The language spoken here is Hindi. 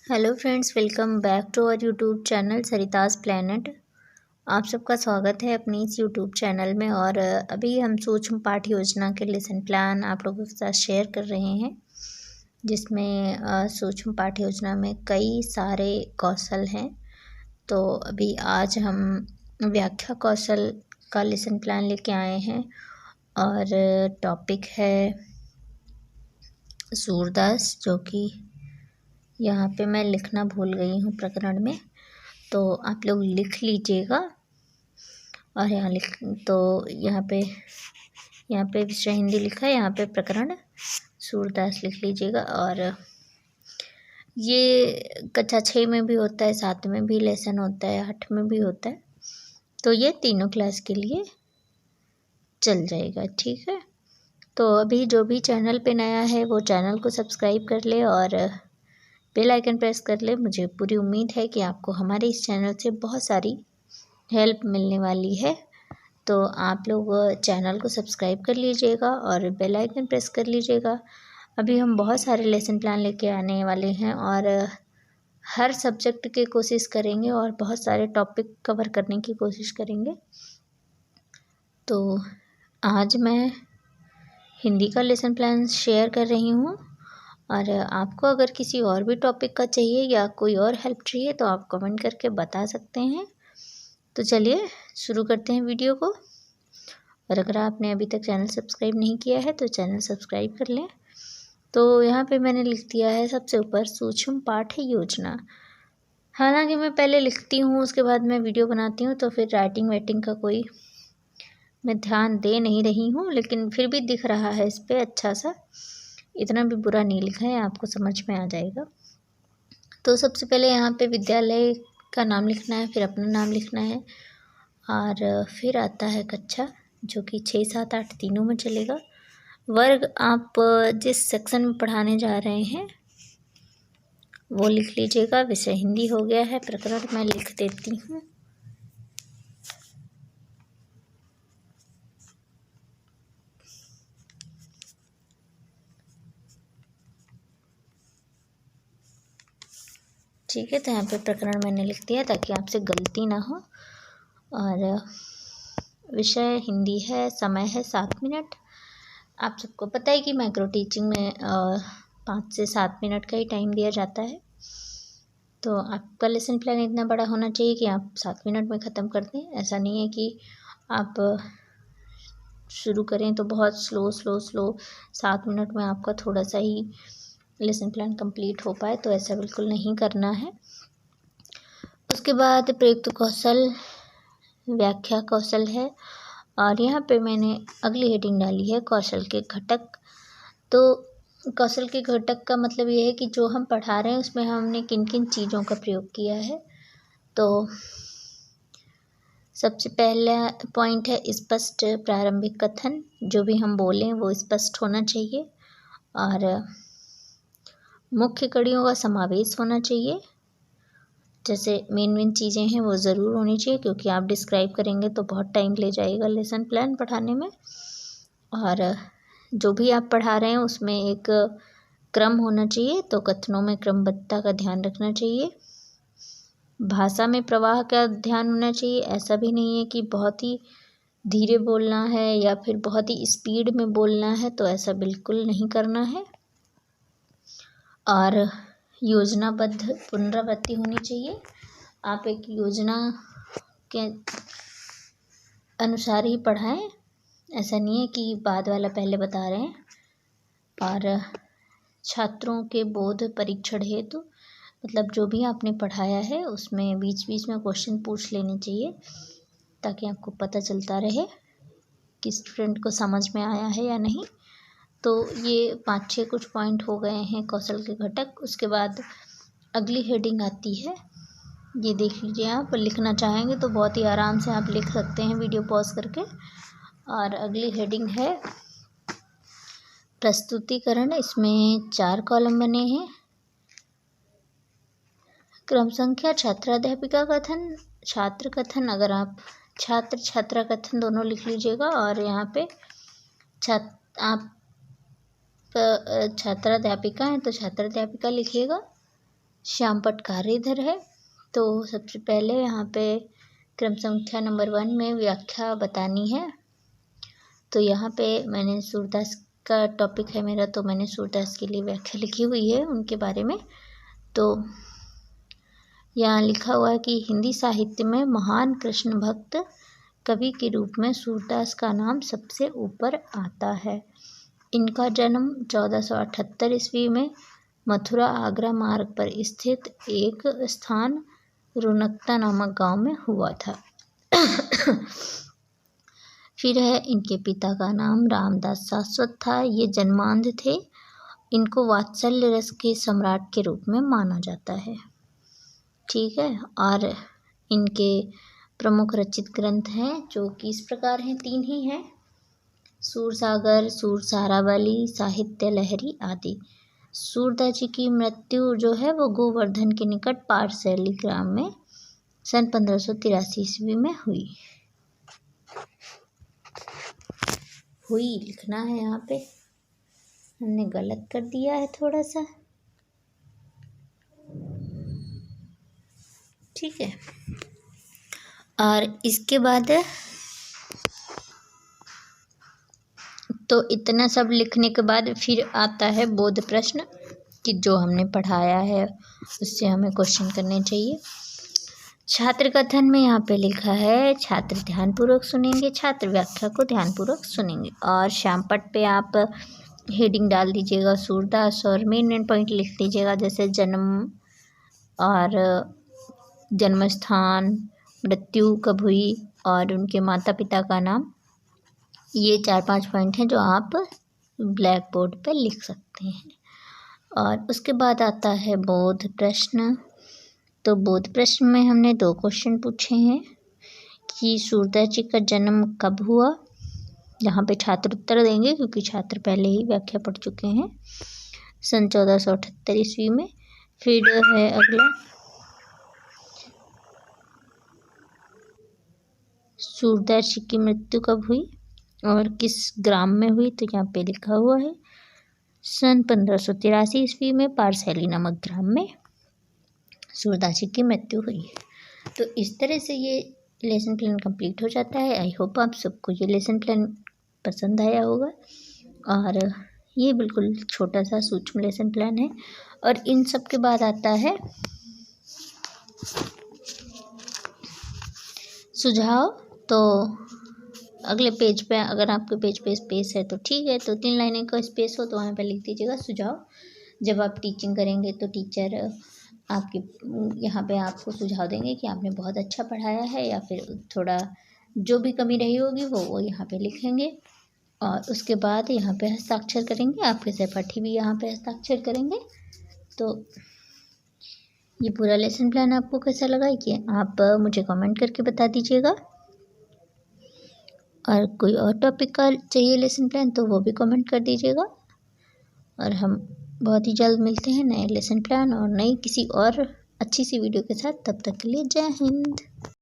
Hello friends, welcome back to our YouTube channel Sarita's Planet. आप सबका स्वागत है अपनी इस यूट्यूब चैनल में। और अभी हम सूक्ष्म पाठ योजना के लेसन प्लान आप लोगों के साथ शेयर कर रहे हैं, जिसमें सूक्ष्म पाठ योजना में कई सारे कौशल हैं। तो अभी आज हम व्याख्या कौशल का लेसन प्लान लेके आए हैं और टॉपिक है सूरदास, जो कि यहाँ पे मैं लिखना भूल गई हूँ प्रकरण में, तो आप लोग लिख लीजिएगा। और यहाँ पे विषय हिंदी लिखा है, यहाँ पे प्रकरण सूरदास लिख लीजिएगा। और ये कक्षा 6 में भी होता है, 7 में भी लेसन होता है, 8 में भी होता है, तो ये तीनों क्लास के लिए चल जाएगा। ठीक है, तो अभी जो भी चैनल पे नया है वो चैनल को सब्सक्राइब कर ले और बेल आइकन प्रेस कर ले। मुझे पूरी उम्मीद है कि आपको हमारे इस चैनल से बहुत सारी हेल्प मिलने वाली है, तो आप लोग चैनल को सब्सक्राइब कर लीजिएगा और बेल आइकन प्रेस कर लीजिएगा। अभी हम बहुत सारे लेसन प्लान लेके आने वाले हैं और हर सब्जेक्ट की कोशिश करेंगे और बहुत सारे टॉपिक कवर करने की कोशिश करेंगे। तो आज मैं हिंदी का लेसन प्लान शेयर कर रही हूँ, और आपको अगर किसी और भी टॉपिक का चाहिए या कोई और हेल्प चाहिए तो आप कमेंट करके बता सकते हैं। तो चलिए शुरू करते हैं वीडियो को। और अगर आपने अभी तक चैनल सब्सक्राइब नहीं किया है तो चैनल सब्सक्राइब कर लें। तो यहाँ पे मैंने लिख दिया है सबसे ऊपर सूक्ष्म पाठ योजना। हालांकि मैं पहले लिखती हूँ, उसके बाद मैं वीडियो बनाती हूँ, तो फिर राइटिंग वाइटिंग का कोई मैं ध्यान दे नहीं रही हूँ, लेकिन फिर भी दिख रहा है इस पर अच्छा सा। इतना भी बुरा नहीं लिखा है, आपको समझ में आ जाएगा। तो सबसे पहले यहाँ पे विद्यालय का नाम लिखना है, फिर अपना नाम लिखना है, और फिर आता है कक्षा, जो कि 6, 7, 8 तीनों में चलेगा। वर्ग आप जिस सेक्शन में पढ़ाने जा रहे हैं वो लिख लीजिएगा। विषय हिंदी हो गया है, प्रकरण मैं लिख देती हूँ। ठीक है, तो यहाँ पे प्रकरण मैंने लिख दिया ताकि आपसे गलती ना हो। और विषय हिंदी है, समय है 7 मिनट। आप सबको पता है कि माइक्रो टीचिंग में 5 से 7 मिनट का ही टाइम दिया जाता है। तो आपका लेसन प्लान इतना बड़ा होना चाहिए कि आप 7 मिनट में ख़त्म कर दें। ऐसा नहीं है कि आप शुरू करें तो बहुत स्लो 7 मिनट में आपका थोड़ा सा ही लेसन प्लान कंप्लीट हो पाए, तो ऐसा बिल्कुल नहीं करना है। उसके बाद प्रयुक्त कौशल व्याख्या कौशल है, और यहाँ पे मैंने अगली हेडिंग डाली है कौशल के घटक। तो कौशल के घटक का मतलब ये है कि जो हम पढ़ा रहे हैं उसमें हमने किन किन चीज़ों का प्रयोग किया है। तो सबसे पहला पॉइंट है स्पष्ट प्रारंभिक कथन। जो भी हम बोलें वो स्पष्ट होना चाहिए, और मुख्य कड़ियों का समावेश होना चाहिए। जैसे मेन चीज़ें हैं वो ज़रूर होनी चाहिए, क्योंकि आप डिस्क्राइब करेंगे तो बहुत टाइम ले जाएगा लेसन प्लान पढ़ाने में। और जो भी आप पढ़ा रहे हैं उसमें एक क्रम होना चाहिए, तो कथनों में क्रमबद्धता का ध्यान रखना चाहिए। भाषा में प्रवाह का ध्यान होना चाहिए। ऐसा भी नहीं है कि बहुत ही धीरे बोलना है या फिर बहुत ही स्पीड में बोलना है, तो ऐसा बिल्कुल नहीं करना है। और योजनाबद्ध पुनरावृत्ति होनी चाहिए। आप एक योजना के अनुसार ही पढ़ाएं, ऐसा नहीं है कि बाद वाला पहले बता रहे हैं। और छात्रों के बोध परीक्षण हेतु, मतलब जो भी आपने पढ़ाया है उसमें बीच बीच में क्वेश्चन पूछ लेने चाहिए, ताकि आपको पता चलता रहे कि स्टूडेंट को समझ में आया है या नहीं। तो ये 5-6 कुछ पॉइंट हो गए हैं कौशल के घटक। उसके बाद अगली हेडिंग आती है, ये देख लीजिए। आप लिखना चाहेंगे तो बहुत ही आराम से आप लिख सकते हैं वीडियो पॉज करके। और अगली हेडिंग है प्रस्तुतिकरण। इसमें 4 कॉलम बने हैं। क्रम संख्या, छात्राध्यापिका कथन, छात्र कथन। अगर आप छात्र छात्रा कथन दोनों लिख लीजिएगा। और यहाँ पे आप छात्राध्यापिका हैं तो छात्राध्यापिका लिखिएगा। श्यामपट्ट कार्यधर है। तो सबसे पहले यहाँ पे क्रम संख्या नंबर 1 में व्याख्या बतानी है। तो यहाँ पे मैंने सूरदास का टॉपिक है मेरा, तो मैंने सूरदास के लिए व्याख्या लिखी हुई है उनके बारे में। तो यहाँ लिखा हुआ है कि हिंदी साहित्य में महान कृष्ण भक्त कवि के रूप में सूरदास का नाम सबसे ऊपर आता है। इनका जन्म 1478 ईस्वी में मथुरा आगरा मार्ग पर स्थित एक स्थान रुनकता नामक गांव में हुआ था। फिर है, इनके पिता का नाम रामदास शाश्वत था। ये जन्मांध थे। इनको वात्सल्य रस के सम्राट के रूप में माना जाता है। ठीक है। और इनके प्रमुख रचित ग्रंथ हैं जो कि इस प्रकार हैं, 3 ही हैं, सूरसागर, सूरसारावली, साहित्य लहरी आदि। सूरदास जी की मृत्यु जो है वो गोवर्धन के निकट पारसैली ग्राम में सन 1583 ईस्वी में हुई लिखना है। यहाँ पे हमने गलत कर दिया है थोड़ा सा। ठीक है। और इसके बाद तो इतना सब लिखने के बाद फिर आता है बोध प्रश्न, कि जो हमने पढ़ाया है उससे हमें क्वेश्चन करने चाहिए। छात्र कथन में यहाँ पे लिखा है, छात्र ध्यानपूर्वक सुनेंगे, छात्र व्याख्या को ध्यानपूर्वक सुनेंगे। और श्यामपट्ट पे आप हेडिंग डाल दीजिएगा सूरदास, और मेन पॉइंट लिख दीजिएगा, जैसे जन्म और जन्म स्थान, मृत्यु कब हुई और उनके माता पिता का नाम। ये 4-5 पॉइंट हैं जो आप ब्लैक बोर्ड पे लिख सकते हैं। और उसके बाद आता है बोध प्रश्न। तो बोध प्रश्न में हमने 2 क्वेश्चन पूछे हैं कि सूरदास जी का जन्म कब हुआ। यहाँ पे छात्र उत्तर देंगे क्योंकि छात्र पहले ही व्याख्या पढ़ चुके हैं, सन 1478 ईस्वी में। फिर है अगला, सूरदास जी की मृत्यु कब हुई और किस ग्राम में हुई। तो यहाँ पे लिखा हुआ है सन 1583 ईस्वी में पारसैली नामक ग्राम में सूरदास जी की मृत्यु हुई है। तो इस तरह से ये लेसन प्लान कंप्लीट हो जाता है। आई होप आप सबको ये लेसन प्लान पसंद आया होगा। और ये बिल्कुल छोटा सा सूक्ष्म लेसन प्लान है। और इन सब के बाद आता है सुझाव। तो अगले पेज पे, अगर आपके पेज पे स्पेस है तो ठीक है, तो 3 लाइनें का स्पेस हो तो वहाँ पे लिख दीजिएगा सुझाव। जब आप टीचिंग करेंगे तो टीचर आपके यहाँ पे आपको सुझाव देंगे कि आपने बहुत अच्छा पढ़ाया है, या फिर थोड़ा जो भी कमी रही होगी वो यहाँ पे लिखेंगे। और उसके बाद यहाँ पे हस्ताक्षर करेंगे, आपके सहपाठी भी यहाँ पे हस्ताक्षर करेंगे। तो ये पूरा लेसन प्लान आपको कैसा लगा कि आप मुझे कमेंट करके बता दीजिएगा। और कोई और टॉपिक का चाहिए लेसन प्लान तो वो भी कमेंट कर दीजिएगा। और हम बहुत ही जल्द मिलते हैं नए लेसन प्लान और नई किसी और अच्छी सी वीडियो के साथ। तब तक के लिए जय हिंद।